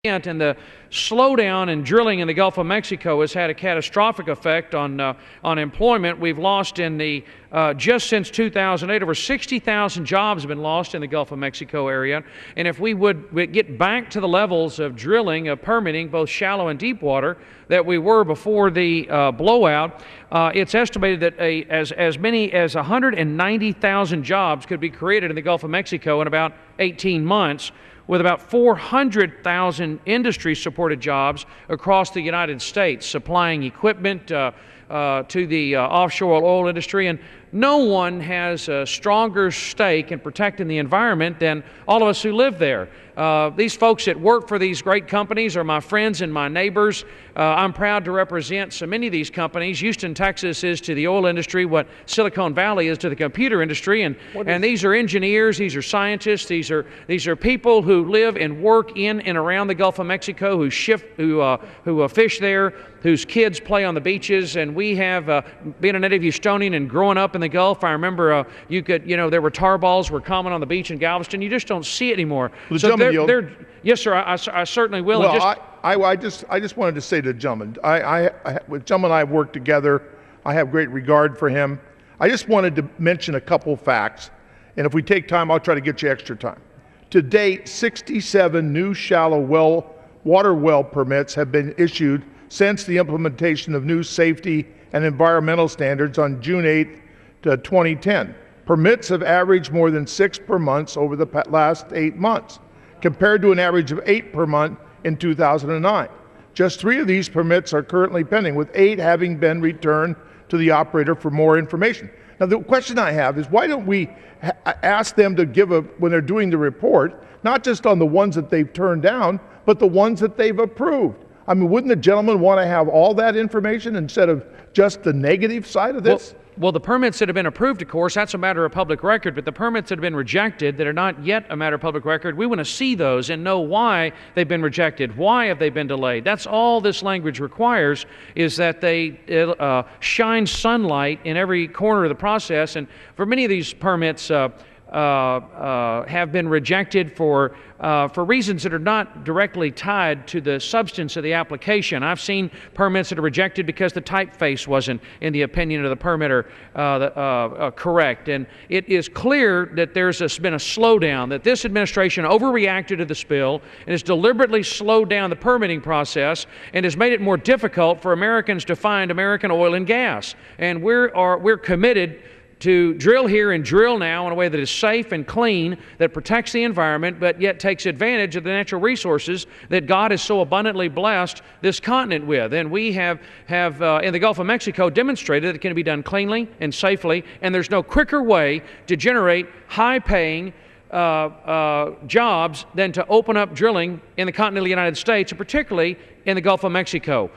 And the slowdown in drilling in the Gulf of Mexico has had a catastrophic effect on employment. We've lost just since 2008, over 60,000 jobs have been lost in the Gulf of Mexico area. And if we would get back to the levels of drilling, of permitting, both shallow and deep water, that we were before the blowout, it's estimated that as many as 190,000 jobs could be created in the Gulf of Mexico in about 18 months, with about 400,000 industry-supported jobs across the United States, supplying equipment to the offshore oil industry. And no one has a stronger stake in protecting the environment than all of us who live there. These folks that work for these great companies are my friends and my neighbors. I'm proud to represent so many of these companies. Houston, Texas is to the oil industry what Silicon Valley is to the computer industry. And these are engineers, these are scientists, these are people who live and work in and around the Gulf of Mexico, who fish there, whose kids play on the beaches. And we have, being a native Houstonian and growing up in the Gulf, I remember there were tar balls were common on the beach in Galveston. You just don't see it anymore. Well, so yes, sir, I certainly will. Well, I just wanted to say to the gentleman, with gentleman and I have worked together. I have great regard for him. I just wanted to mention a couple facts, and if we take time, I'll try to get you extra time. To date, 67 new shallow water well permits have been issued since the implementation of new safety and environmental standards on June 8, 2010. Permits have averaged more than 6 per month over the last 8 months, compared to an average of 8 per month in 2009. Just 3 of these permits are currently pending, with 8 having been returned to the operator for more information. Now, the question I have is, why don't we ask them to give when they're doing the report, not just on the ones that they've turned down, but the ones that they've approved? I mean, wouldn't the gentleman want to have all that information instead of just the negative side of this? Well, the permits that have been approved, of course, that's a matter of public record, but the permits that have been rejected that are not yet a matter of public record, we want to see those and know why they've been rejected. Why have they been delayed? That's all this language requires, is that they shine sunlight in every corner of the process. And for many of these permits have been rejected for reasons that are not directly tied to the substance of the application. I've seen permits that are rejected because the typeface wasn't, in the opinion of the permitter, correct. And it is clear that there's been a slowdown, that this administration overreacted to the spill and has deliberately slowed down the permitting process and has made it more difficult for Americans to find American oil and gas. And we're committed to drill here and drill now in a way that is safe and clean, that protects the environment, but yet takes advantage of the natural resources that God has so abundantly blessed this continent with. And we have in the Gulf of Mexico demonstrated that it can be done cleanly and safely, and there's no quicker way to generate high-paying jobs than to open up drilling in the continental United States, and particularly in the Gulf of Mexico.